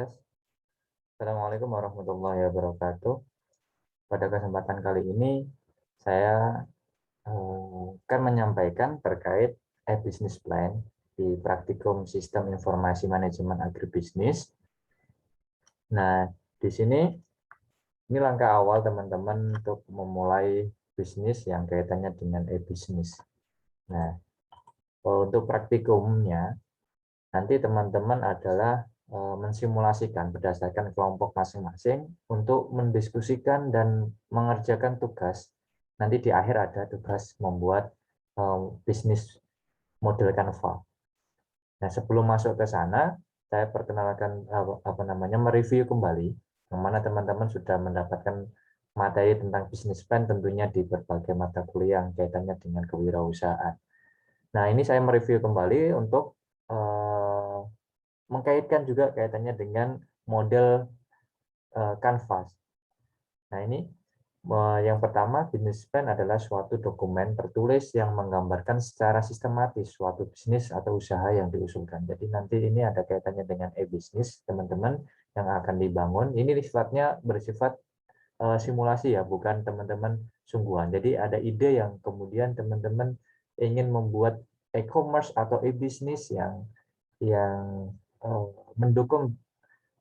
Yes. Assalamualaikum warahmatullahi wabarakatuh. Pada kesempatan kali ini, saya akan menyampaikan terkait e-business plan di praktikum Sistem Informasi Manajemen Agribisnis. Nah, di sini ini langkah awal teman-teman untuk memulai bisnis yang kaitannya dengan e-business. Nah, untuk praktikumnya, nanti teman-teman adalah mensimulasikan berdasarkan kelompok masing-masing untuk mendiskusikan dan mengerjakan tugas. Nanti di akhir ada tugas membuat bisnis model Canva. Nah, sebelum masuk ke sana, saya perkenalkan mereview kembali yang mana teman-teman sudah mendapatkan materi tentang bisnis plan tentunya di berbagai mata kuliah yang kaitannya dengan kewirausahaan. Nah, ini saya mereview kembali untuk mengkaitkan juga kaitannya dengan model Canvas. Nah, ini yang pertama, business plan adalah suatu dokumen tertulis yang menggambarkan secara sistematis suatu bisnis atau usaha yang diusulkan. Jadi nanti ini ada kaitannya dengan e-bisnis, teman-teman, yang akan dibangun. Ini sifatnya bersifat simulasi ya, bukan teman-teman sungguhan. Jadi ada ide yang kemudian teman-teman ingin membuat e-commerce atau e-bisnis yang mendukung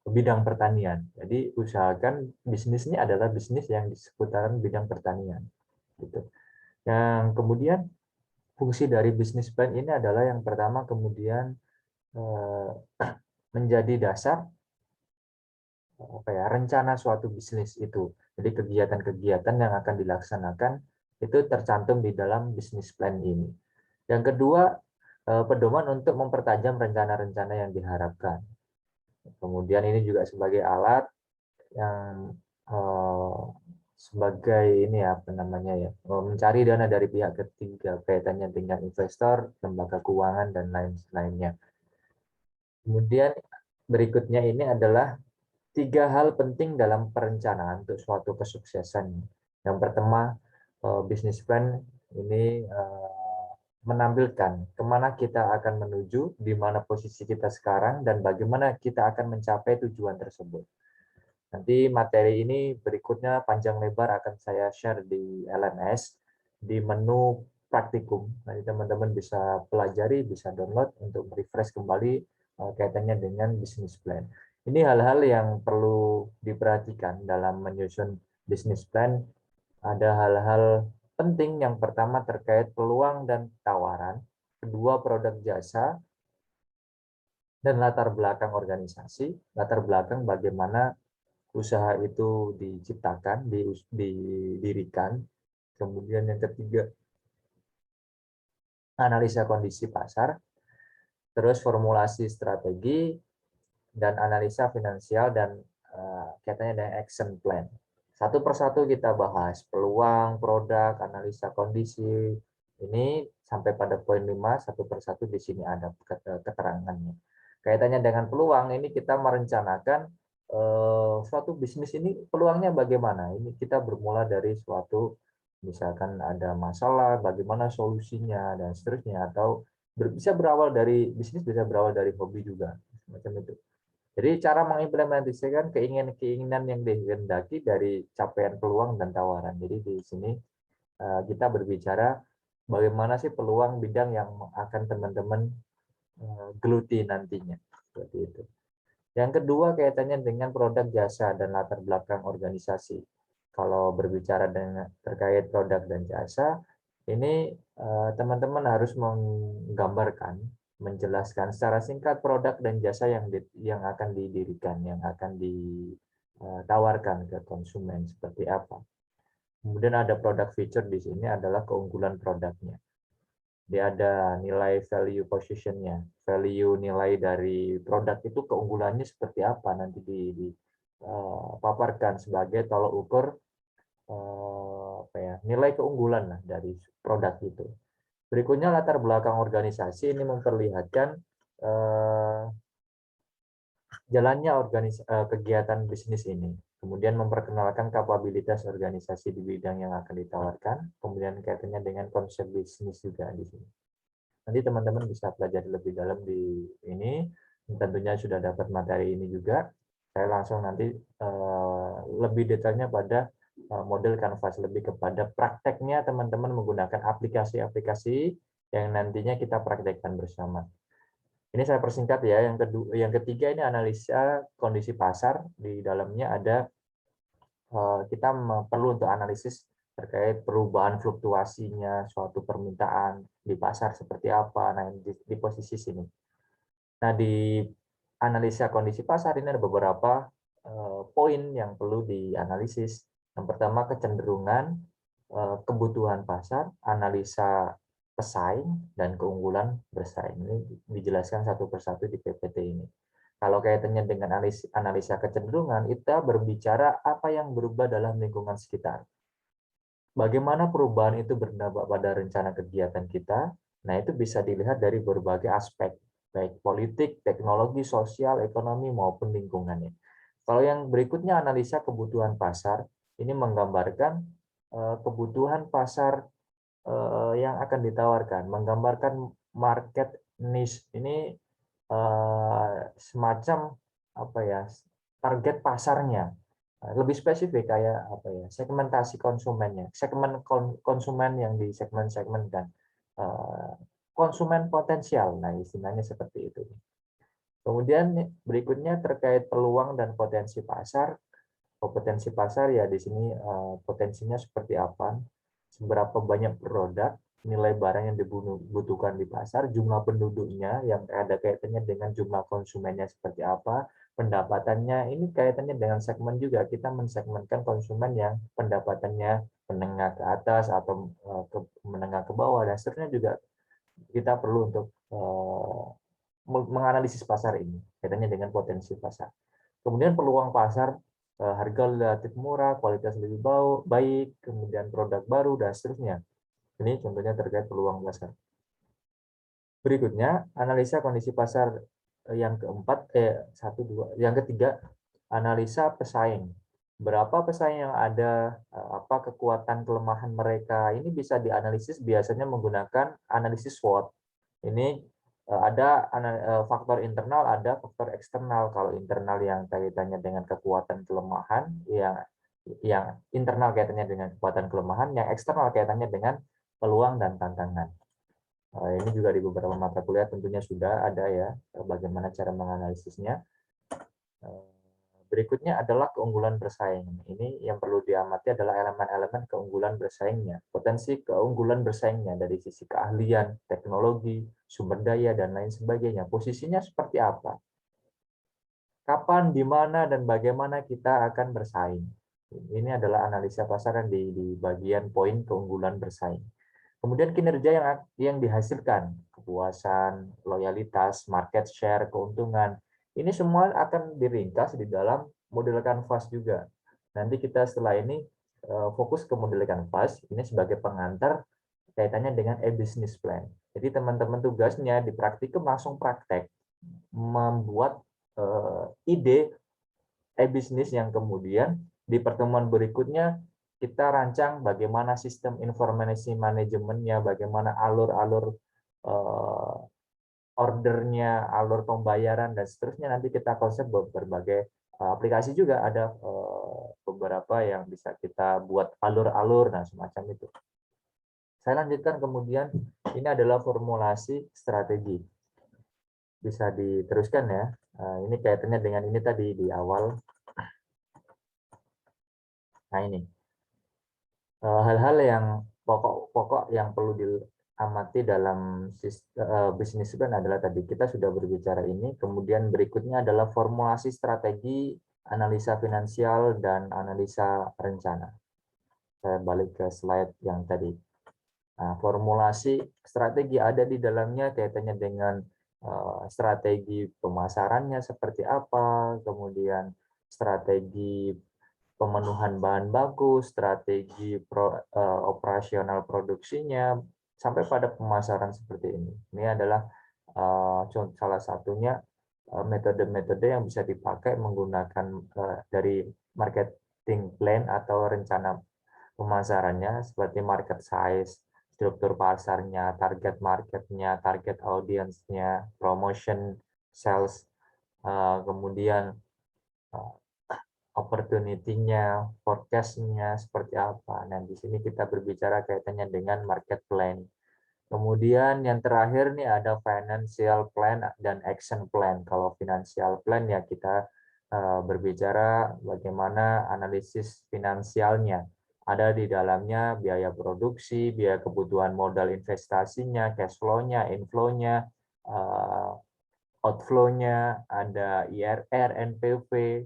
bidang pertanian. Jadi usahakan bisnisnya adalah bisnis yang di seputaran bidang pertanian. Gitu. Yang kemudian fungsi dari bisnis plan ini adalah yang pertama kemudian menjadi dasar rencana suatu bisnis itu. Jadi kegiatan-kegiatan yang akan dilaksanakan itu tercantum di dalam bisnis plan ini. Yang kedua, pedoman untuk mempertajam rencana-rencana yang diharapkan. Kemudian ini juga sebagai alat yang sebagai ini apa namanya ya, mencari dana dari pihak ketiga kaitannya dengan investor, lembaga keuangan dan lain-lainnya. Kemudian berikutnya ini adalah 3 hal penting dalam perencanaan untuk suatu kesuksesan. Yang pertama, bisnis plan ini menampilkan kemana kita akan menuju, di mana posisi kita sekarang, dan bagaimana kita akan mencapai tujuan tersebut. Nanti materi ini berikutnya panjang lebar akan saya share di LMS, di menu praktikum. Nanti teman-teman bisa pelajari, bisa download untuk refresh kembali kaitannya dengan bisnis plan. Ini hal-hal yang perlu diperhatikan dalam menyusun bisnis plan. Ada hal-hal penting, yang pertama terkait peluang dan tawaran, kedua produk jasa, dan latar belakang organisasi, latar belakang bagaimana usaha itu diciptakan, didirikan. Kemudian yang ketiga, analisa kondisi pasar, terus formulasi strategi, dan analisa finansial dan kaitannya dengan action plan. Satu persatu kita bahas, peluang, produk, analisa kondisi, ini sampai pada poin 5, satu persatu di sini ada keterangannya. Kaitannya dengan peluang, ini kita merencanakan suatu bisnis ini peluangnya bagaimana. Ini kita bermula dari suatu, misalkan ada masalah, bagaimana solusinya, dan seterusnya. Atau bisa berawal dari bisnis, bisa berawal dari hobi juga, semacam itu. Jadi cara mengimplementasikan keinginan-keinginan yang dikehendaki dari capaian peluang dan tawaran. Jadi di sini kita berbicara bagaimana sih peluang bidang yang akan teman-teman geluti nantinya. Seperti itu. Yang kedua kaitannya dengan produk jasa dan latar belakang organisasi. Kalau berbicara dengan terkait produk dan jasa, ini teman-teman harus menggambarkan, menjelaskan secara singkat produk dan jasa yang akan didirikan, yang akan ditawarkan ke konsumen seperti apa. Kemudian ada produk feature, di sini adalah keunggulan produknya. Dia ada nilai value positionnya, value nilai dari produk itu keunggulannya seperti apa, nanti dipaparkan sebagai tolok ukur nilai keunggulan lah dari produk itu. Berikutnya latar belakang organisasi, ini memperlihatkan jalannya kegiatan bisnis ini. Kemudian memperkenalkan kapabilitas organisasi di bidang yang akan ditawarkan. Kemudian kaitannya dengan konsep bisnis juga di sini. Nanti teman-teman bisa pelajari lebih dalam di ini. Tentunya sudah dapat materi ini juga. Saya langsung nanti lebih detailnya pada model Canvas, lebih kepada prakteknya teman-teman menggunakan aplikasi-aplikasi yang nantinya kita praktekkan bersama. Ini saya persingkat ya. Yang ketiga ini analisa kondisi pasar. Di dalamnya ada kita perlu untuk analisis terkait perubahan fluktuasinya suatu permintaan di pasar seperti apa. Nah, di posisi sini. Nah, di analisa kondisi pasar ini ada beberapa poin yang perlu dianalisis. Yang pertama, kecenderungan, kebutuhan pasar, analisa pesaing, dan keunggulan bersaing. Ini dijelaskan satu persatu di PPT ini. Kalau kaitannya dengan analisa kecenderungan, kita berbicara apa yang berubah dalam lingkungan sekitar. Bagaimana perubahan itu berdampak pada rencana kegiatan kita? Nah, itu bisa dilihat dari berbagai aspek, baik politik, teknologi, sosial, ekonomi, maupun lingkungannya. Kalau yang berikutnya analisa kebutuhan pasar, ini menggambarkan kebutuhan pasar yang akan ditawarkan, menggambarkan market niche. Ini semacam apa ya, target pasarnya. Lebih spesifik kayak apa ya, segmentasi konsumennya, segmen konsumen yang disegmen-segmenkan, konsumen potensial. Nah, istilahnya seperti itu. Kemudian berikutnya terkait peluang dan potensi pasar. Potensi pasar ya di sini potensinya seperti apa, seberapa banyak produk, nilai barang yang dibutuhkan di pasar, jumlah penduduknya yang ada kaitannya dengan jumlah konsumennya seperti apa, pendapatannya. Ini kaitannya dengan segmen juga, kita mensegmenkan konsumen yang pendapatannya menengah ke atas atau menengah ke bawah, dan seterusnya juga kita perlu untuk menganalisis pasar ini kaitannya dengan potensi pasar. Kemudian peluang pasar, harga relatif murah, kualitas lebih baik, kemudian produk baru, dan seterusnya. Ini contohnya terkait peluang pasar. Berikutnya, analisa kondisi pasar yang keempat, yang ketiga, analisa pesaing. Berapa pesaing yang ada, apa kekuatan kelemahan mereka, ini bisa dianalisis biasanya menggunakan analisis SWOT. Ini ada faktor internal, ada faktor eksternal. Kalau internal yang kaitannya dengan kekuatan kelemahan, yang internal kaitannya dengan kekuatan kelemahan, yang eksternal kaitannya dengan peluang dan tantangan. Ini juga di beberapa mata kuliah tentunya sudah ada ya bagaimana cara menganalisisnya. Berikutnya adalah keunggulan bersaing. Ini yang perlu diamati adalah elemen-elemen keunggulan bersaingnya. Potensi keunggulan bersaingnya dari sisi keahlian, teknologi, sumber daya, dan lain sebagainya. Posisinya seperti apa? Kapan, di mana, dan bagaimana kita akan bersaing. Ini adalah analisa pasaran di bagian poin keunggulan bersaing. Kemudian kinerja yang dihasilkan, kepuasan, loyalitas, market share, keuntungan. Ini semua akan diringkas di dalam model Canvas juga. Nanti kita setelah ini fokus ke model Canvas, ini sebagai pengantar kaitannya dengan e-business plan. Jadi teman-teman tugasnya di praktikum langsung praktek, membuat ide e-business yang kemudian di pertemuan berikutnya kita rancang bagaimana sistem informasi manajemennya, bagaimana alur-alur ordernya, alur pembayaran, dan seterusnya. Nanti kita konsep berbagai aplikasi juga ada beberapa yang bisa kita buat alur-alur, nah semacam itu. Saya lanjutkan kemudian, ini adalah formulasi strategi. Bisa diteruskan ya. Ini kaitannya dengan ini tadi di awal. Nah ini. Hal-hal yang pokok-pokok yang perlu diamati dalam bisnis plan adalah tadi kita sudah berbicara ini, kemudian berikutnya adalah formulasi strategi, analisa finansial, dan analisa rencana. Saya balik ke slide yang tadi. Nah, formulasi strategi ada di dalamnya kaitannya dengan strategi pemasarannya seperti apa, kemudian strategi pemenuhan bahan baku, strategi operasional produksinya, sampai pada pemasaran seperti ini. Ini adalah salah satunya metode-metode yang bisa dipakai menggunakan dari marketing plan atau rencana pemasarannya, seperti market size, struktur pasarnya, target marketnya, target audiensnya, promotion, sales, kemudian uh, opportunity-nya, forecast-nya seperti apa. Nah, di sini kita berbicara kaitannya dengan market plan. Kemudian yang terakhir nih ada financial plan dan action plan. Kalau financial plan ya kita berbicara bagaimana analisis finansialnya. Ada di dalamnya biaya produksi, biaya kebutuhan modal investasinya, cash flow-nya, inflow-nya, outflow-nya, ada IRR, NPV,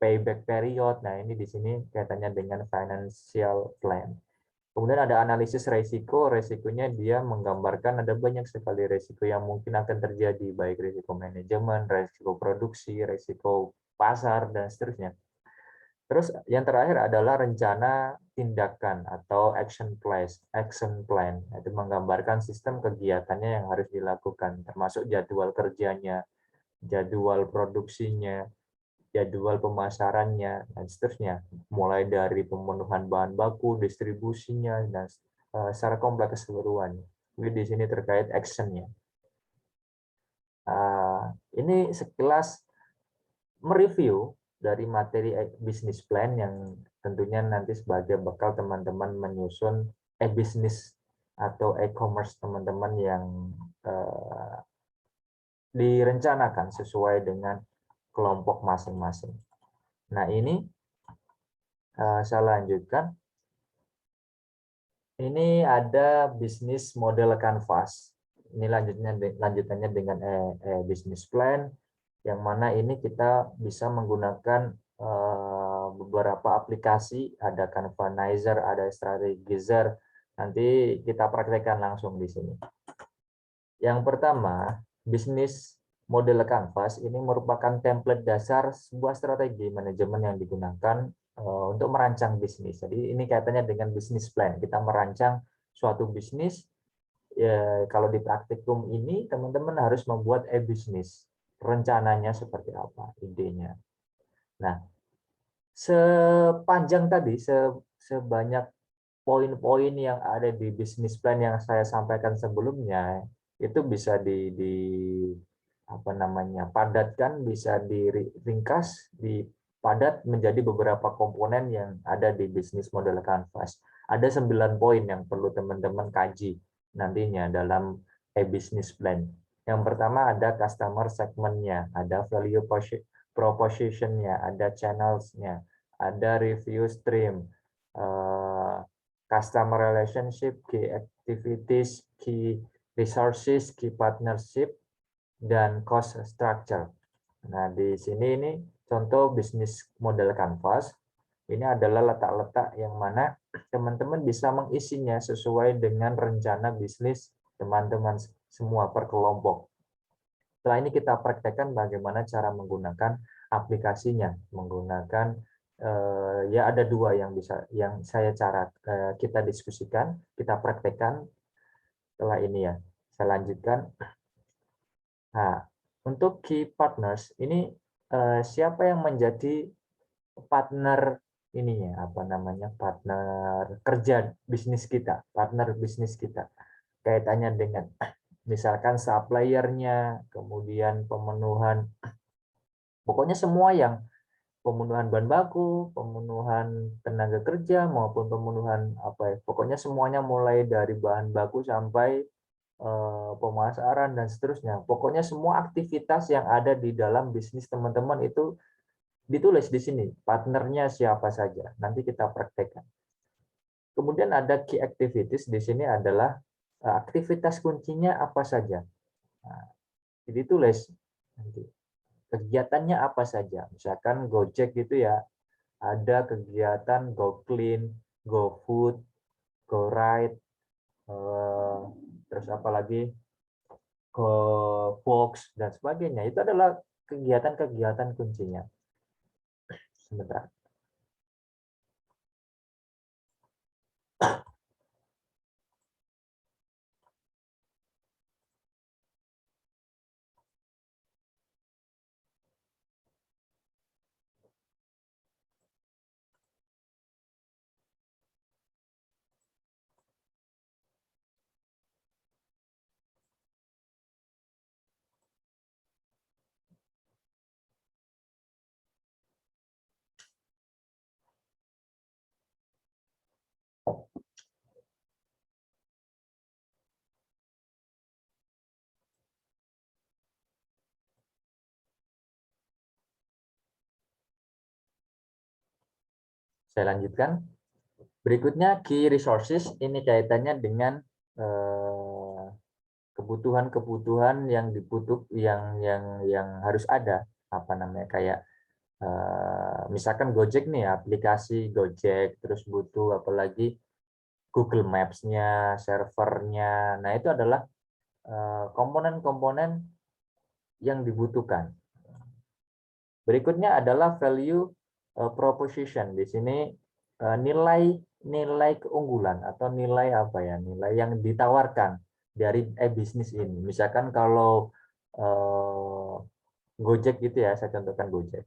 payback period. Nah, ini di sini kaitannya dengan financial plan. Kemudian ada analisis resiko, resikonya dia menggambarkan ada banyak sekali resiko yang mungkin akan terjadi, baik resiko manajemen, resiko produksi, resiko pasar, dan seterusnya. Terus yang terakhir adalah rencana tindakan atau action plan. Action plan itu menggambarkan sistem kegiatannya yang harus dilakukan, termasuk jadwal kerjanya, jadwal produksinya, jadwal pemasarannya, dan seterusnya. Mulai dari pemenuhan bahan baku, distribusinya, dan secara kompleks keseluruhan. Jadi di sini terkait actionnya. Ini sekilas mereview dari materi business plan yang tentunya nanti sebagai bekal teman-teman menyusun e-business atau e-commerce teman-teman yang direncanakan sesuai dengan kelompok masing-masing. Nah, ini saya lanjutkan. Ini ada bisnis model canvas. Ini lanjutannya dengan business plan, yang mana ini kita bisa menggunakan beberapa aplikasi, ada Canvanizer, ada Strategizer. Nanti kita praktekkan langsung di sini. Yang pertama, bisnis model canvas ini merupakan template dasar sebuah strategi manajemen yang digunakan untuk merancang bisnis. Jadi ini kaitannya dengan bisnis plan. Kita merancang suatu bisnis. Ya, kalau di praktikum ini teman-teman harus membuat e-bisnis. Rencananya seperti apa, idenya. Nah, sepanjang tadi, sebanyak poin-poin yang ada di bisnis plan yang saya sampaikan sebelumnya, itu bisa apa namanya, padatkan, bisa diringkas, dipadat menjadi beberapa komponen yang ada di bisnis model canvas. Ada 9 poin yang perlu teman-teman kaji nantinya dalam e-business plan. Yang pertama ada customer segment-nya, ada value proposition-nya, ada channels-nya, ada review stream, customer relationship, key activities, key resources, key partnership, dan cost structure. Nah, di sini ini contoh bisnis model canvas. Ini adalah letak-letak yang mana teman-teman bisa mengisinya sesuai dengan rencana bisnis teman-teman semua per kelompok. Setelah ini kita praktekkan bagaimana cara menggunakan aplikasinya, menggunakan ya ada dua yang kita diskusikan, kita praktekkan setelah ini ya. Saya lanjutkan. Nah, untuk key partners ini siapa yang menjadi partner ininya, apa namanya, partner kerja bisnis kita, partner bisnis kita. Kaitannya dengan misalkan suppliernya, kemudian pemenuhan, pokoknya semua yang pemenuhan bahan baku, pemenuhan tenaga kerja maupun pemenuhan apa ya, pokoknya semuanya mulai dari bahan baku sampai pemasaran dan seterusnya. Pokoknya semua aktivitas yang ada di dalam bisnis teman-teman itu ditulis di sini, partnernya siapa saja. Nanti kita praktekkan. Kemudian ada key activities, di sini adalah aktivitas kuncinya apa saja. Nah, ditulis nanti. Kegiatannya apa saja. Misalkan Gojek gitu ya, ada kegiatan Go Clean, Go Food, Go Ride, terus apa lagi, Go Box, dan sebagainya. Itu adalah kegiatan-kegiatan kuncinya. Sebentar. Saya lanjutkan. Berikutnya key resources, ini kaitannya dengan kebutuhan-kebutuhan yang dibutuh yang harus ada, apa namanya, kayak misalkan Gojek nih, aplikasi Gojek, terus butuh apalagi Google Maps-nya, servernya. Nah, itu adalah komponen-komponen yang dibutuhkan. Berikutnya adalah value proposition. Di sini nilai keunggulan atau nilai apa ya? Nilai yang ditawarkan dari bisnis ini. Misalkan kalau Gojek gitu ya, saya contohkan Gojek.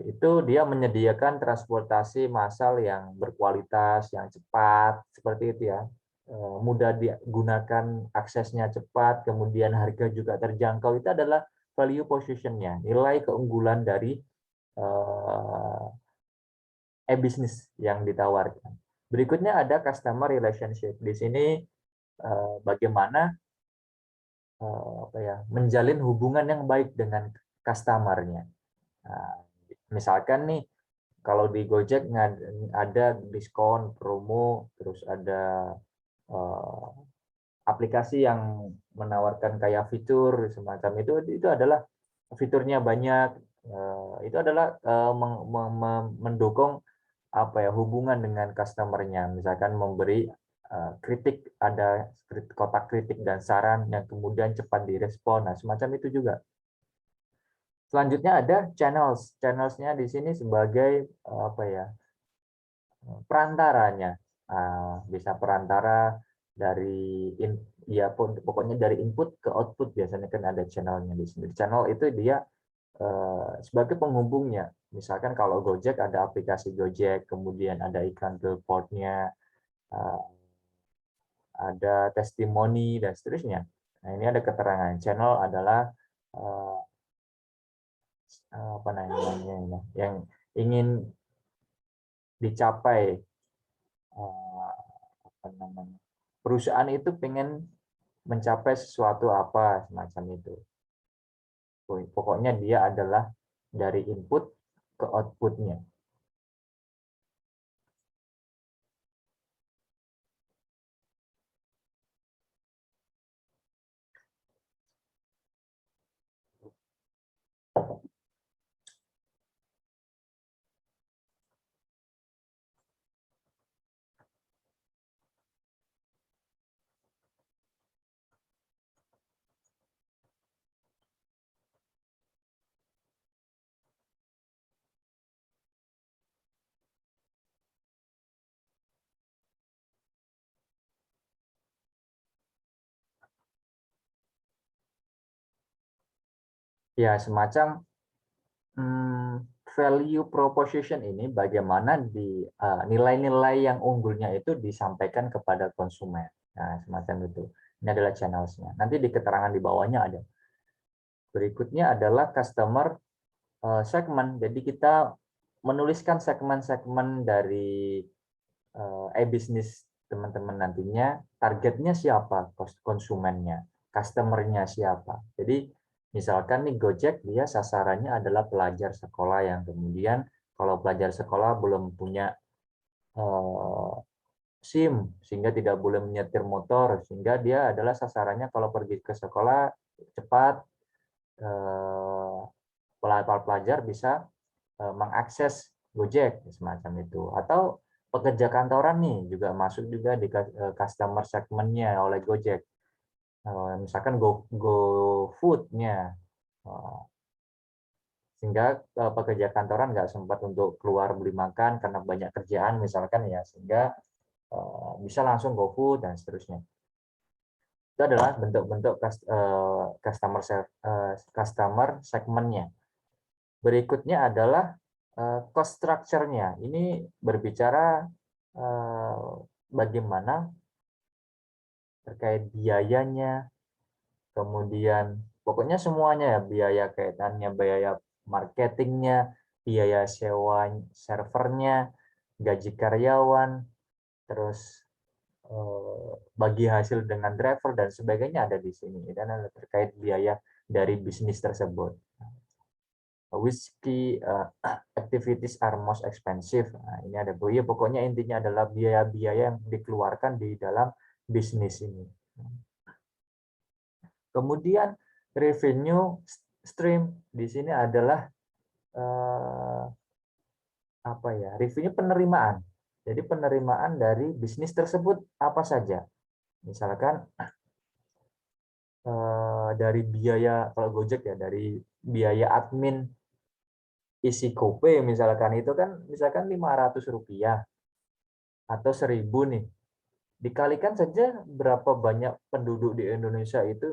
Itu dia menyediakan transportasi massal yang berkualitas, yang cepat, seperti itu ya. Mudah digunakan, aksesnya cepat, kemudian harga juga terjangkau. Itu adalah value position-nya, nilai keunggulan dari e-bisnis yang ditawarkan. Berikutnya ada customer relationship. Di sini bagaimana apa ya, menjalin hubungan yang baik dengan customer-nya. Nah, misalkan nih, kalau di Gojek ada diskon, promo, terus ada aplikasi yang menawarkan kayak fitur semacam itu adalah fiturnya banyak. Itu adalah mendukung apa ya, hubungan dengan customer-nya. Misalkan memberi kritik, ada kotak kritik dan saran yang kemudian cepat direspon. Nah, semacam itu juga. Selanjutnya ada channels. Channels-nya di sini sebagai apa ya, perantaranya. Bisa perantara dari ya pokoknya dari input ke output, biasanya kan ada channelnya di sini. Channel itu dia sebagai penghubungnya. Misalkan kalau Gojek ada aplikasi Gojek, kemudian ada iklan billboard-nya, ada testimoni dan seterusnya. Nah, ini ada keterangan. Channel adalah apa namanya, yang ingin dicapai, apa namanya, perusahaan itu pengen mencapai sesuatu apa semacam itu. Pokoknya dia adalah dari input ke outputnya. Ya, semacam value proposition ini bagaimana di nilai-nilai yang unggulnya itu disampaikan kepada konsumen. Nah, semacam itu. Ini adalah channels-nya. Nanti di keterangan di bawahnya ada. Berikutnya adalah customer segment. Jadi kita menuliskan segmen-segmen dari e-bisnis teman-teman nantinya, targetnya siapa, konsumennya, customer-nya siapa. Jadi misalkan nih Gojek, dia sasarannya adalah pelajar sekolah yang kemudian kalau pelajar sekolah belum punya SIM sehingga tidak boleh menyetir motor, sehingga dia adalah sasarannya kalau pergi ke sekolah cepat, pelajar bisa mengakses Gojek semacam itu. Atau pekerja kantoran nih juga masuk juga di customer segmentnya oleh Gojek. Misalkan GoFood-nya, sehingga pekerja kantoran nggak sempat untuk keluar beli makan karena banyak kerjaan misalkan ya, sehingga bisa langsung GoFood dan seterusnya. Itu adalah bentuk-bentuk customer segmentnya. Berikutnya adalah cost structure-nya. Ini berbicara bagaimana terkait biayanya, kemudian pokoknya semuanya ya, biaya kaitannya, biaya marketingnya, biaya sewa servernya, gaji karyawan, terus bagi hasil dengan driver dan sebagainya ada di sini, dan ada terkait biaya dari bisnis tersebut. which key activities are most expensive. Nah, ini ada ya, pokoknya intinya adalah biaya-biaya yang dikeluarkan di dalam bisnis ini. Kemudian revenue stream di sini adalah apa ya? Revenue penerimaan. Jadi penerimaan dari bisnis tersebut apa saja? Misalkan dari biaya, kalau Gojek ya, dari biaya admin isi GoPay misalkan, itu kan misalkan Rp500 atau 1.000 nih. Dikalikan saja berapa banyak penduduk di Indonesia itu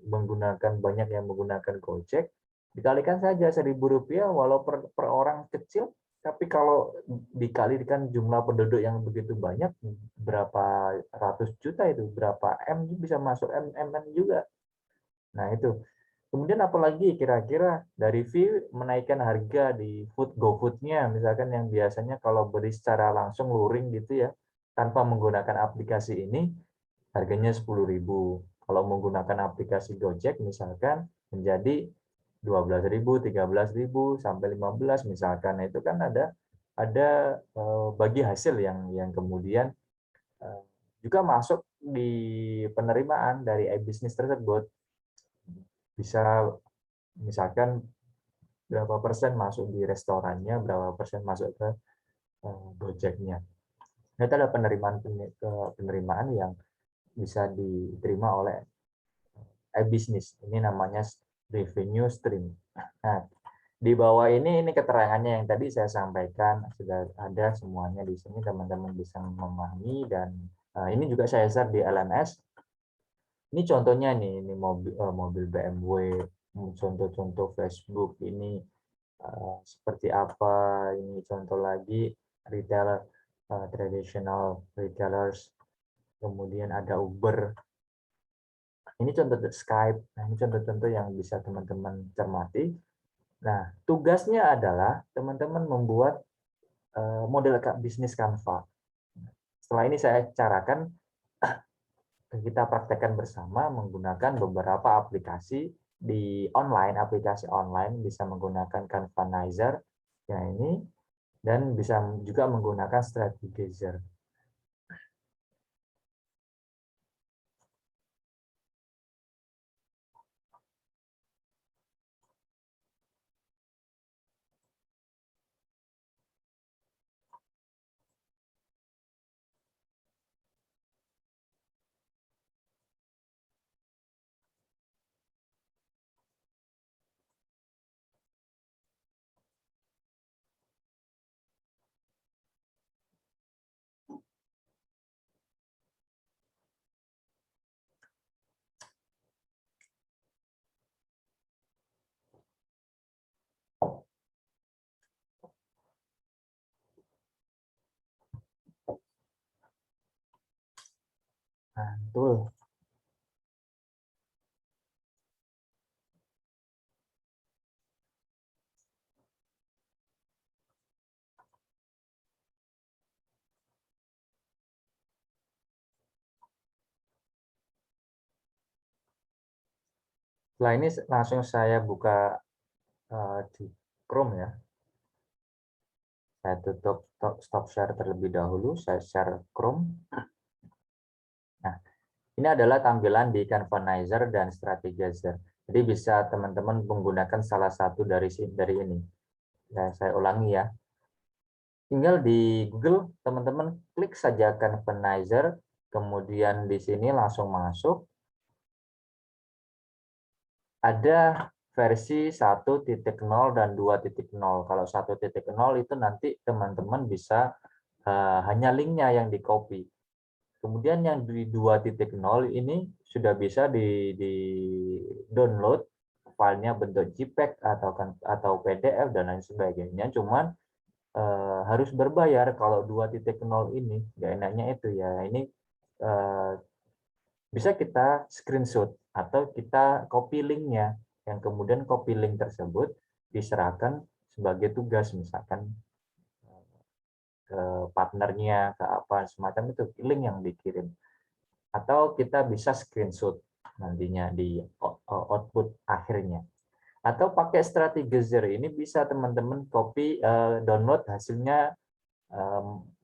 menggunakan, banyak yang menggunakan Gojek, dikalikan saja Rp1.000 walau per orang kecil, tapi kalau dikalikan jumlah penduduk yang begitu banyak, berapa ratus juta itu, berapa M bisa masuk MN juga. Nah itu. Kemudian apalagi kira-kira dari fee menaikkan harga di GoFood-nya, misalkan yang biasanya kalau beli secara langsung luring gitu ya, tanpa menggunakan aplikasi ini, harganya 10.000. Kalau menggunakan aplikasi Gojek misalkan menjadi 12.000, 13.000 sampai 15 misalkan. Nah, itu kan ada bagi hasil yang kemudian juga masuk di penerimaan dari e-bisnis tersebut. Bisa misalkan berapa persen masuk di restorannya, berapa persen masuk ke Gojeknya. Nah, itu ada penerimaan yang bisa diterima oleh e-bisnis. Ini namanya revenue stream. Nah, di bawah ini keterangannya yang tadi saya sampaikan, sudah ada semuanya di sini, teman-teman bisa memahami, dan ini juga saya share di LMS. Ini contohnya nih, ini mobil BMW, contoh-contoh Facebook ini seperti apa. Ini contoh lagi retailer, traditional retailers, kemudian ada Uber, ini contoh Skype. Nah, ini contoh-contoh yang bisa teman-teman cermati. Nah, tugasnya adalah teman-teman membuat model bisnis Canva. Setelah ini saya carakan, kita praktekkan bersama menggunakan beberapa aplikasi di online, aplikasi online bisa menggunakan Canvanizer ya ini, dan bisa juga menggunakan Strategizer. Nah, betul. Setelah ini langsung saya buka di Chrome ya. Saya tutup stop share terlebih dahulu, saya share Chrome. Nah, ini adalah tampilan di Canvanizer dan Strategizer. Jadi bisa teman-teman menggunakan salah satu dari ini. Ya, saya ulangi ya. Tinggal di Google, teman-teman klik saja Canvanizer, kemudian di sini langsung masuk. Ada versi 1.0 dan 2.0. Kalau 1.0 itu nanti teman-teman bisa hanya linknya yang di copy. Kemudian yang di 2.0 ini sudah bisa di download filenya bentuk JPEG atau PDF dan lain sebagainya. Cuman harus berbayar. Kalau 2.0 ini nggak enaknya itu ya. Ini bisa kita screenshot atau kita copy linknya, yang kemudian copy link tersebut diserahkan sebagai tugas, misalkan ke partnernya, ke apa semacam itu, link yang dikirim. Atau kita bisa screenshot nantinya di output akhirnya. Atau pakai Stratigizer, ini bisa teman-teman copy, download hasilnya,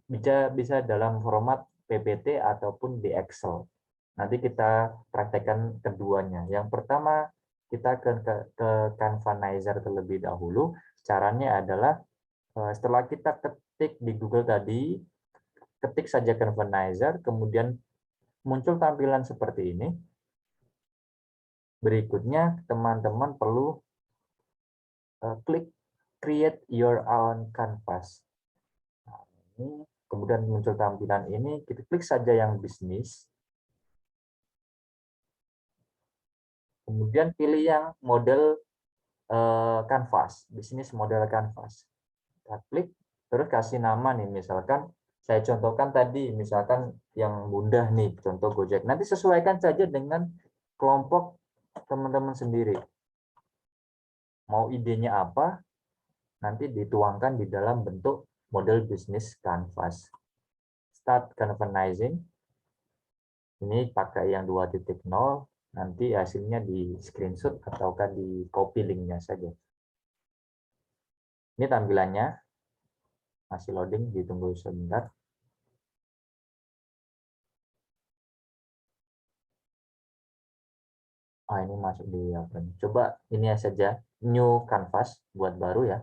bisa dalam format PPT ataupun di Excel. Nanti kita praktekkan keduanya. Yang pertama, kita ke Canvanizer terlebih dahulu. Caranya adalah setelah kita ketik di Google tadi, ketik saja Canvanizer, kemudian muncul tampilan seperti ini. Berikutnya, teman-teman perlu klik Create Your Own Canvas. Nah, ini, kemudian muncul tampilan ini, kita klik saja yang bisnis. Kemudian pilih yang model canvas, bisnis model canvas. Kita klik, terus kasih nama nih, misalkan saya contohkan tadi, misalkan yang mudah nih, contoh Gojek. Nanti sesuaikan saja dengan kelompok teman-teman sendiri. Mau idenya apa, nanti dituangkan di dalam bentuk model bisnis canvas. Start canvanizing. Ini pakai yang 2.0, nanti hasilnya di screenshot ataukah di copy linknya saja. Ini tampilannya, masih loading, ditunggu sebentar. Ini masuk di apa? Coba ini saja, new canvas buat baru ya.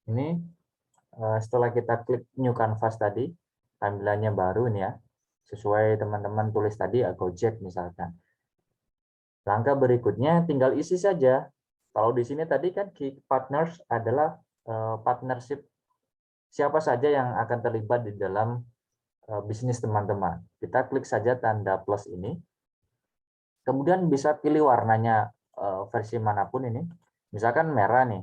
Ini setelah kita klik new canvas tadi, tampilannya baru nih ya, sesuai teman-teman tulis tadi ya, Gojek misalkan. Langkah berikutnya tinggal isi saja. Kalau di sini tadi kan key partners adalah partnership siapa saja yang akan terlibat di dalam bisnis teman-teman. Kita klik saja tanda plus ini. Kemudian bisa pilih warnanya versi manapun ini. Misalkan merah nih.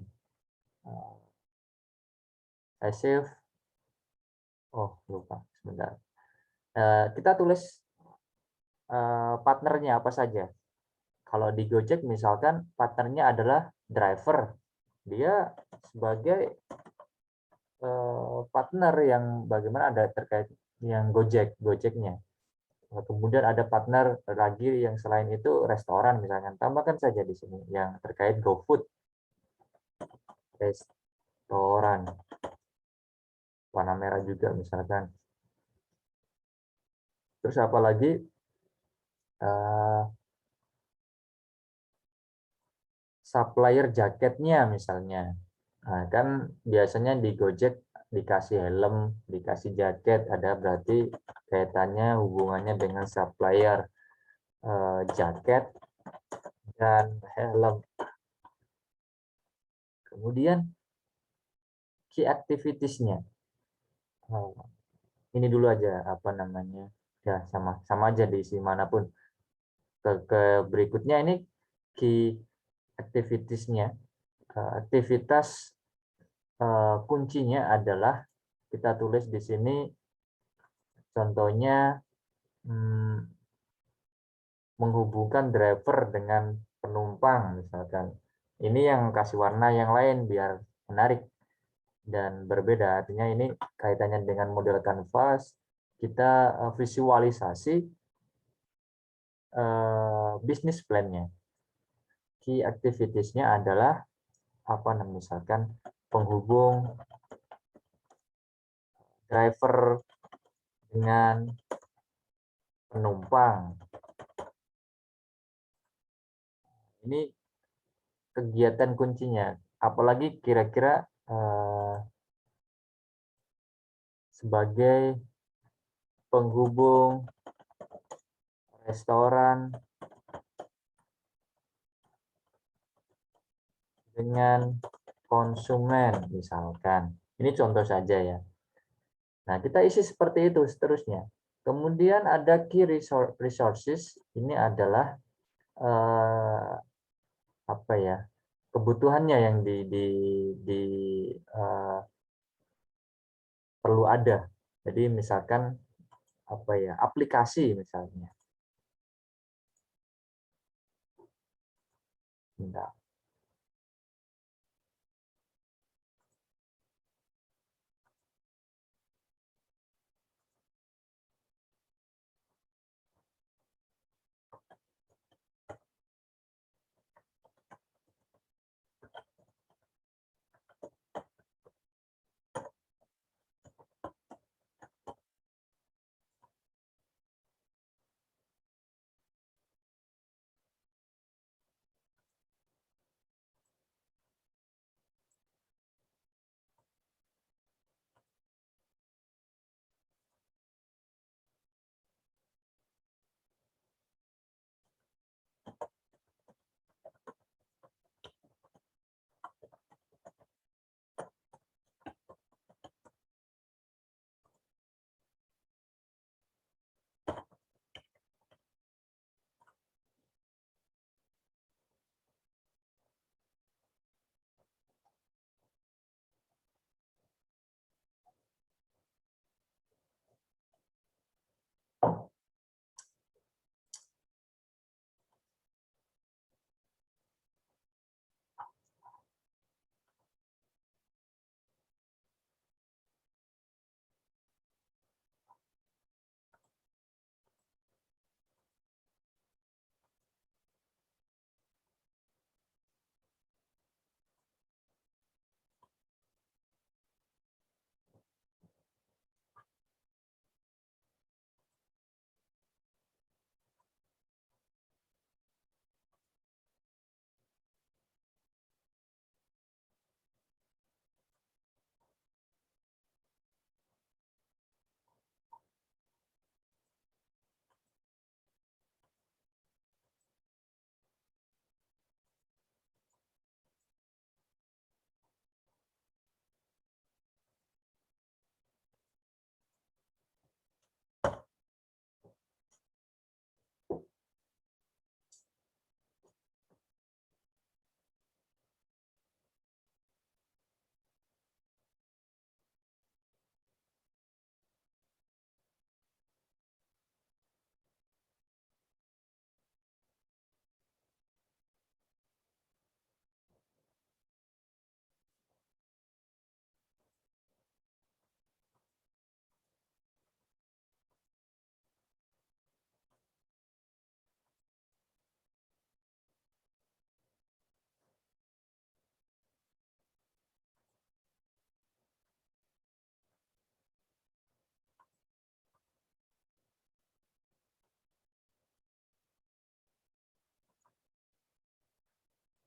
Saya save. Oh, lupa. Sebentar. Kita tulis partnernya apa saja. Kalau di Gojek misalkan partnernya adalah driver. Dia sebagai partner yang bagaimana ada terkait yang Gojeknya. Kemudian ada partner lagi yang selain itu restoran misalkan. Tambahkan saja di sini yang terkait GoFood. Restoran. Warna merah juga misalkan. Terus apa lagi? Supplier jaketnya misalnya. Nah, kan biasanya di Gojek dikasih helm, dikasih jaket, ada berarti kaitannya hubungannya dengan supplier jaket dan helm. Kemudian key activitiesnya. Ini dulu aja apa namanya? Ya sama aja diisi manapun. Ke berikutnya ini key activitiesnya. Aktivitas kuncinya adalah kita tulis di sini contohnya menghubungkan driver dengan penumpang misalkan. Ini yang kasih warna yang lain biar menarik dan berbeda. Artinya ini kaitannya dengan model canvas, kita visualisasi bisnis plan-nya. Key activities-nya adalah apa misalkan penghubung driver dengan penumpang. Ini kegiatan kuncinya, apalagi kira-kira sebagai penghubung restoran dengan konsumen misalkan. Ini contoh saja ya. Nah, kita isi seperti itu seterusnya. Kemudian ada key resources, ini adalah apa ya, kebutuhannya yang perlu ada. Jadi misalkan apa ya, aplikasi misalnya. Bentar.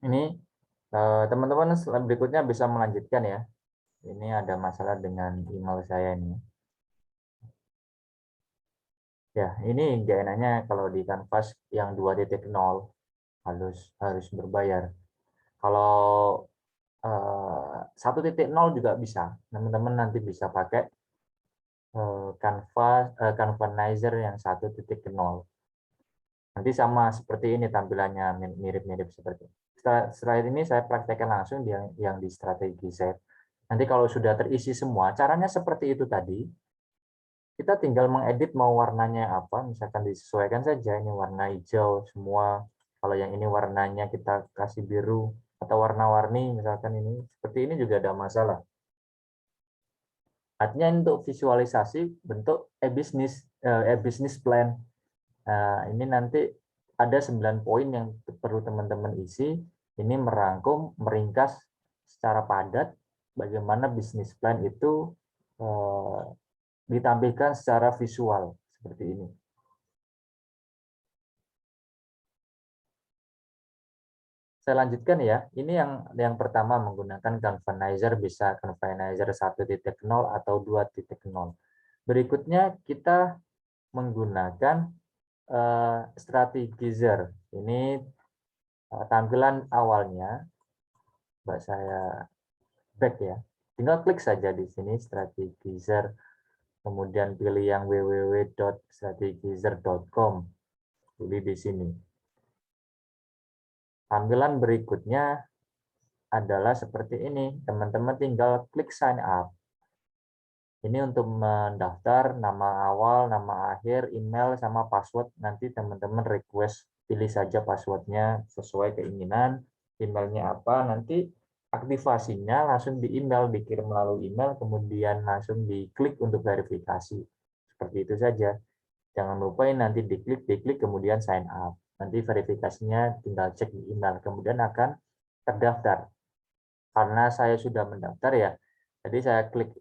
Ini teman-teman berikutnya bisa melanjutkan ya. Ini ada masalah dengan email saya ini. Ya, ini nggak enaknya kalau di Canvas yang 2.0 harus berbayar. Kalau 1.0 juga bisa. Teman-teman nanti bisa pakai Canvanizer yang 1.0. Nanti sama seperti ini tampilannya, mirip-mirip seperti ini. Setelah ini saya praktekkan langsung yang di strategi set. Nanti kalau sudah terisi semua, caranya seperti itu tadi. Kita tinggal mengedit mau warnanya apa, misalkan disesuaikan saja, ini warna hijau semua. Kalau yang ini warnanya kita kasih biru atau warna-warni, misalkan ini seperti ini juga ada masalah. Artinya untuk visualisasi bentuk e-business plan. Nah, ini nanti ada 9 poin yang perlu teman-teman isi. Ini merangkum, meringkas secara padat bagaimana bisnis plan itu ditampilkan secara visual seperti ini. Saya lanjutkan ya. Ini yang pertama menggunakan Canvanizer, bisa Canvanizer 1.0 atau 2.0. Berikutnya kita menggunakan Strategizer. Ini tampilan awalnya. Coba saya back ya. Tinggal klik saja di sini Strategizer, kemudian pilih yang www.strategizer.com. Pilih di sini. Tampilan berikutnya adalah seperti ini. Teman-teman tinggal klik sign up. Ini untuk mendaftar nama awal, nama akhir, email, sama password. Nanti teman-teman request, pilih saja passwordnya sesuai keinginan, emailnya apa, nanti aktivasinya langsung di email, dikirim melalui email, kemudian langsung diklik untuk verifikasi. Seperti itu saja. Jangan lupa nanti diklik, kemudian sign up. Nanti verifikasinya tinggal cek di email, kemudian akan terdaftar. Karena saya sudah mendaftar ya, jadi saya klik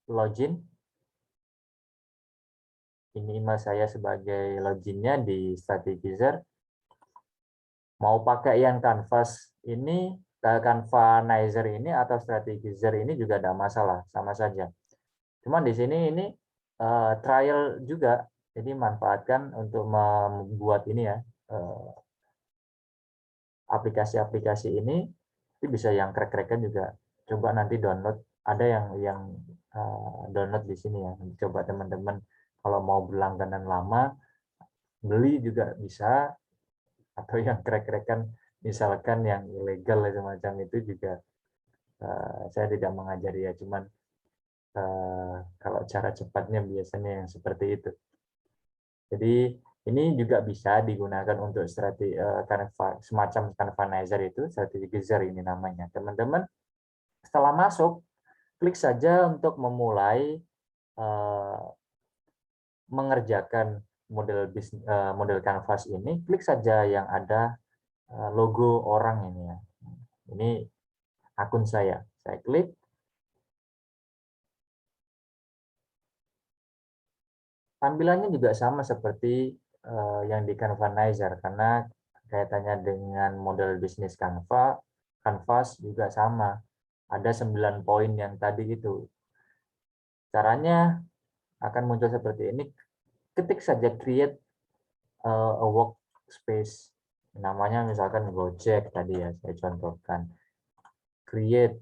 login. Ini email saya sebagai loginnya di Strategizer. Mau pakai yang Canvas ini, Canvanizer ini atau Strategizer ini juga tidak masalah, sama saja. Cuman di sini ini trial juga, jadi manfaatkan untuk membuat ini ya, aplikasi-aplikasi ini. Itu bisa yang crack-crackan juga. Coba nanti download, ada yang download di sini ya. Coba teman-teman kalau mau berlangganan lama, beli juga bisa, atau yang crack-crackan misalkan yang ilegal semacam itu juga saya tidak mengajari ya, cuman kalau cara cepatnya biasanya yang seperti itu. Jadi ini juga bisa digunakan untuk strategi semacam Canvanizer itu, Strategizer ini namanya. Teman-teman setelah masuk, klik saja untuk memulai mengerjakan model Canvas ini. Klik saja yang ada logo orang ini ya. Ini akun saya klik. Tampilannya juga sama seperti yang di Canvanizer, karena kaitannya dengan model bisnis Canvas juga sama. Ada 9 poin yang tadi itu. Caranya akan muncul seperti ini. Ketik saja create a workspace. Namanya misalkan Gojek tadi ya, saya contohkan. Create.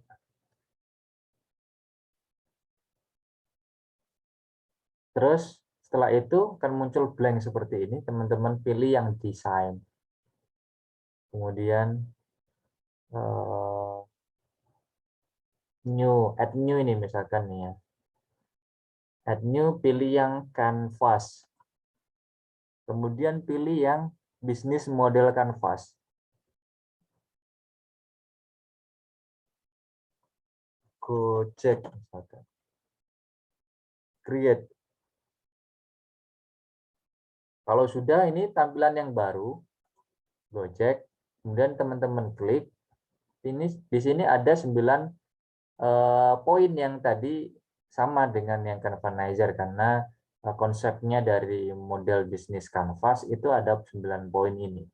Terus setelah itu akan muncul blank seperti ini. Teman-teman pilih yang desain. Kemudian add new ini misalkan nih ya. Add new, pilih yang Canvas. Kemudian pilih yang bisnis model Canvas. Gojek misalkan. Create. Kalau sudah, ini tampilan yang baru Gojek. Kemudian teman-teman klik. Ini di sini ada 9 poin yang tadi sama dengan yang Canvanizer, karena konsepnya dari model bisnis Canvas itu ada 9 poin ini.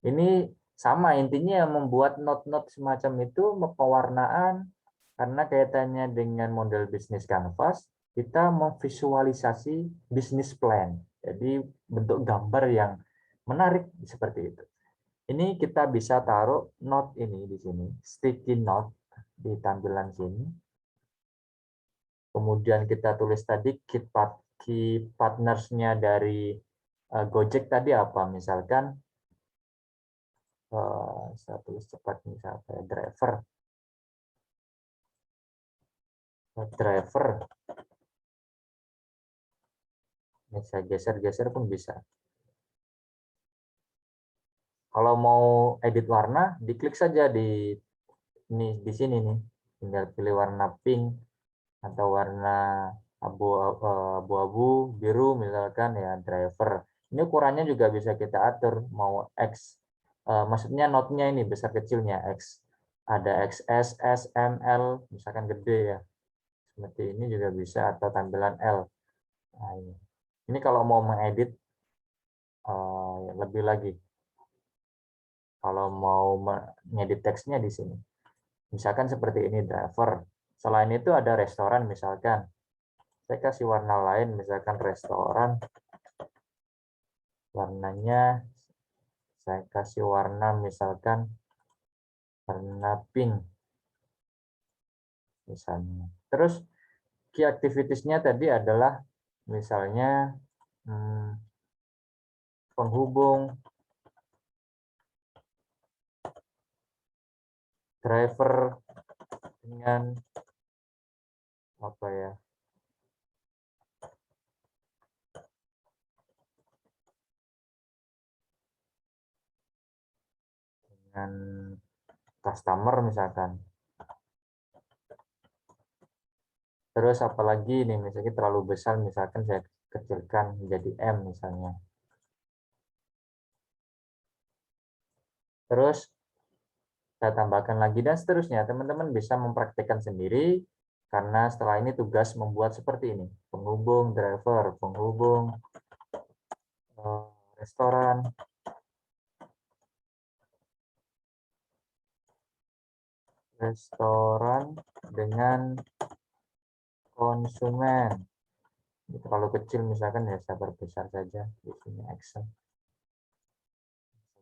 Ini sama intinya, membuat note-note semacam itu, pewarnaan, karena kaitannya dengan model bisnis Canvas, kita memvisualisasi bisnis plan. Jadi bentuk gambar yang menarik seperti itu. Ini kita bisa taruh note ini di sini, sticky note di tampilan sini. Kemudian kita tulis tadi key partners-nya dari Gojek tadi apa, misalkan saya tulis cepat misalnya driver. Ini saya geser-geser pun bisa. Kalau mau edit warna, diklik saja di sini nih. Tinggal pilih warna pink atau warna abu-abu, biru misalkan ya, driver. Ini ukurannya juga bisa kita atur, mau X. Maksudnya notnya ini besar kecilnya X. Ada XS, S, M, L, misalkan gede ya. Seperti ini juga bisa, atau tampilan L. Nah, ini kalau mau mengedit lebih lagi. Kalau mau mengedit teksnya di sini. Misalkan seperti ini, driver. Selain itu ada restoran misalkan. Saya kasih warna lain, misalkan restoran. Warnanya saya kasih warna misalkan warna pink misalnya. Terus key activitiesnya tadi adalah misalnya penghubung, driver dengan apa ya? Dengan customer misalkan. Terus apalagi nih, misalnya terlalu besar, misalkan saya kecilkan menjadi M misalnya. Terus saya tambahkan lagi dan seterusnya. Teman-teman bisa mempraktikkan sendiri karena setelah ini tugas membuat seperti ini. Penghubung, driver, penghubung, restoran, dengan konsumen. Ini terlalu kecil misalkan ya saya perbesar saja di sini action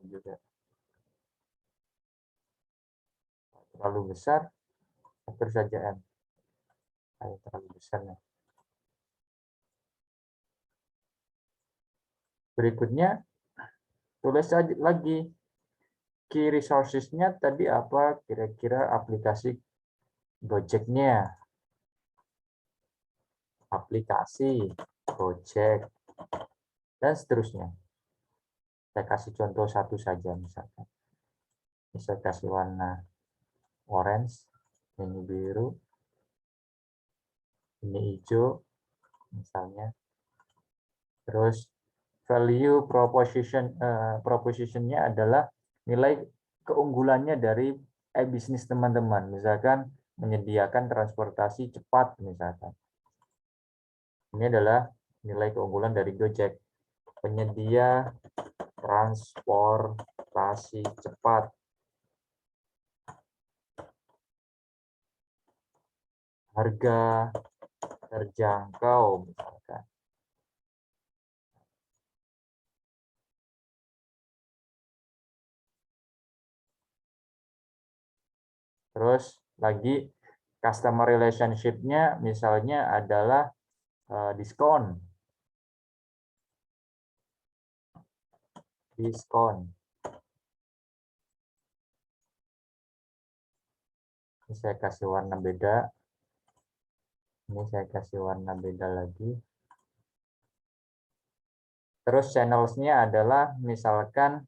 juga. Terlalu besar, atur saja M. Terlalu besar nih. Berikutnya tulis aja lagi key resources-nya tadi apa, kira-kira aplikasi Gojek-nya, aplikasi Gojek, dan seterusnya. Saya kasih contoh satu saja misalkan. Bisa kasih warna orange, ini biru, ini hijau misalnya. Terus value proposition-nya adalah nilai keunggulannya dari bisnis teman-teman. Misalkan menyediakan transportasi cepat misalkan. Ini adalah nilai keunggulan dari Gojek. Penyedia transportasi cepat. Harga terjangkau misalkan. Terus lagi customer relationship-nya misalnya adalah diskon. Diskon. Ini saya kasih warna beda. Ini saya kasih warna beda lagi. Terus channels-nya adalah misalkan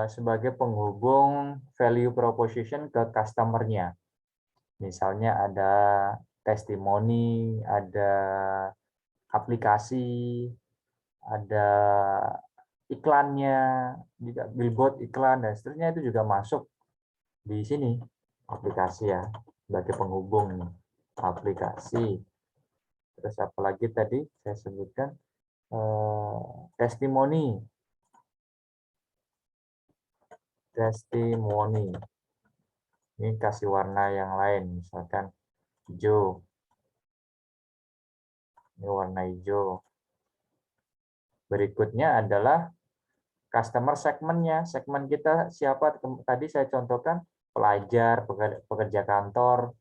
sebagai penghubung value proposition ke customer-nya. Misalnya ada testimoni, ada aplikasi, ada iklannya, juga billboard iklan dan seterusnya itu juga masuk di sini. Aplikasi ya, sebagai penghubung nih. Aplikasi. Terus apalagi tadi saya sebutkan testimoni. Testimoni. Ini kasih warna yang lain, misalkan hijau. Ini warna hijau. Berikutnya adalah customer segmennya. Segmen kita siapa? Tadi saya contohkan pelajar, pekerja kantor,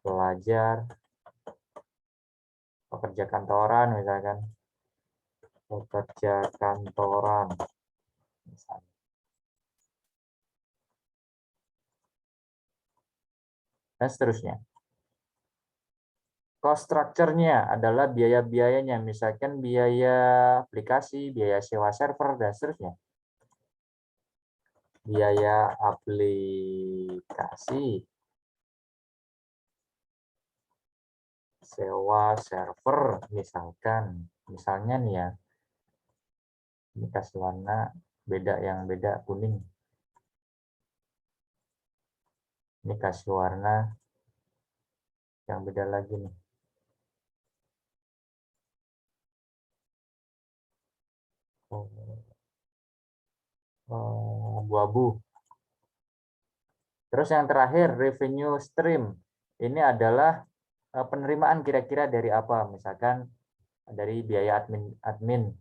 pelajar, pekerja kantoran misalkan. Pekerja kantoran misalnya. Dan seterusnya. Cost structure-nya adalah biaya-biayanya, misalkan biaya aplikasi, biaya sewa server, dan seterusnya. Biaya aplikasi, sewa server, misalnya nih ya, ini kasih warna beda, yang beda kuning. Ini kasih warna yang beda lagi nih. Abu-abu. Terus yang terakhir, revenue stream. Ini adalah penerimaan kira-kira dari apa? Misalkan dari biaya admin,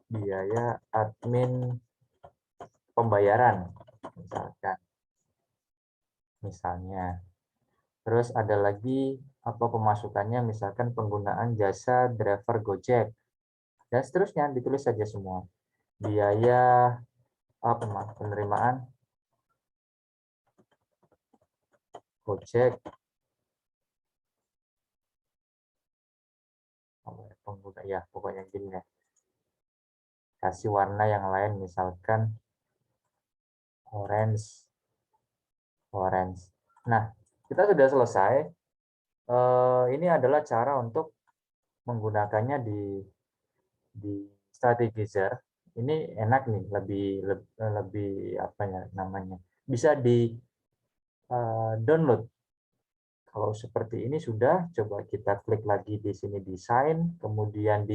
biaya admin pembayaran, misalnya. Terus ada lagi apa pemasukannya, misalkan penggunaan jasa driver Gojek, dan seterusnya, ditulis saja semua. Biaya penerimaan Gojek pengguna, ya pokoknya gini ya. Kasih warna yang lain, misalkan orange. Nah, kita sudah selesai. Ini adalah cara untuk menggunakannya di Strategizer. Ini enak nih, lebih apa ya namanya, bisa di download. Kalau seperti ini sudah, coba kita klik lagi di sini desain, kemudian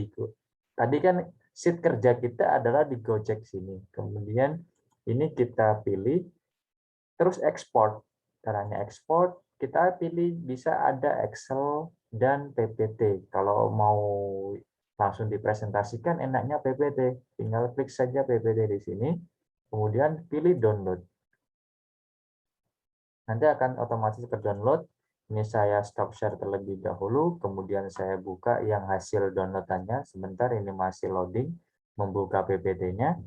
tadi kan sheet kerja kita adalah di Gojek sini, kemudian ini kita pilih, terus ekspor. Caranya ekspor, kita pilih bisa ada Excel dan PPT. Kalau mau langsung dipresentasikan, enaknya PPT. Tinggal klik saja PPT di sini, kemudian pilih download. Nanti akan otomatis ke-download. Ini saya stop share terlebih dahulu, kemudian saya buka yang hasil downloadannya. Sebentar, ini masih loading, membuka PPT-nya.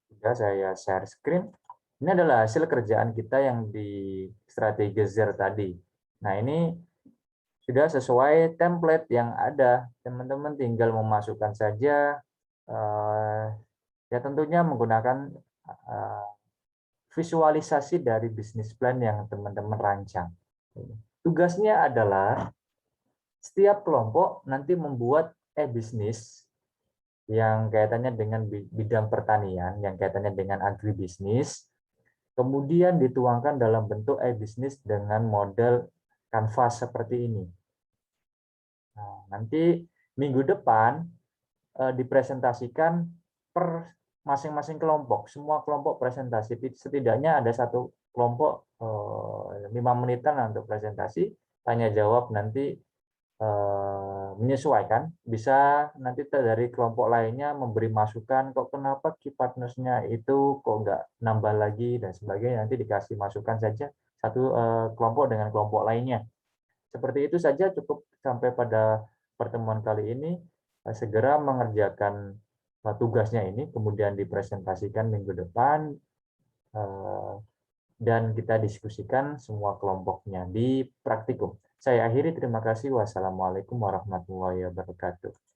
Sudah saya share screen. Ini adalah hasil kerjaan kita yang di Strategizer tadi. Nah, ini sudah sesuai template yang ada. Teman-teman tinggal memasukkan saja, ya tentunya menggunakan visualisasi dari bisnis plan yang teman-teman rancang. Tugasnya adalah setiap kelompok nanti membuat e-bisnis yang kaitannya dengan bidang pertanian, yang kaitannya dengan agribisnis, kemudian dituangkan dalam bentuk e-bisnis dengan model kanvas seperti ini. Nah, nanti minggu depan dipresentasikan per masing-masing kelompok. Semua kelompok presentasi. Setidaknya ada satu kelompok 5 menitan untuk presentasi. Tanya jawab nanti menyesuaikan. Bisa nanti dari kelompok lainnya memberi masukan, kok kenapa key partnersnya itu kok nggak nambah lagi dan sebagainya. Nanti dikasih masukan saja satu kelompok dengan kelompok lainnya. Seperti itu saja, cukup sampai pada pertemuan kali ini. Segera mengerjakan tugasnya ini, kemudian dipresentasikan minggu depan, dan kita diskusikan semua kelompoknya di praktikum. Saya akhiri, terima kasih. Wassalamualaikum warahmatullahi wabarakatuh.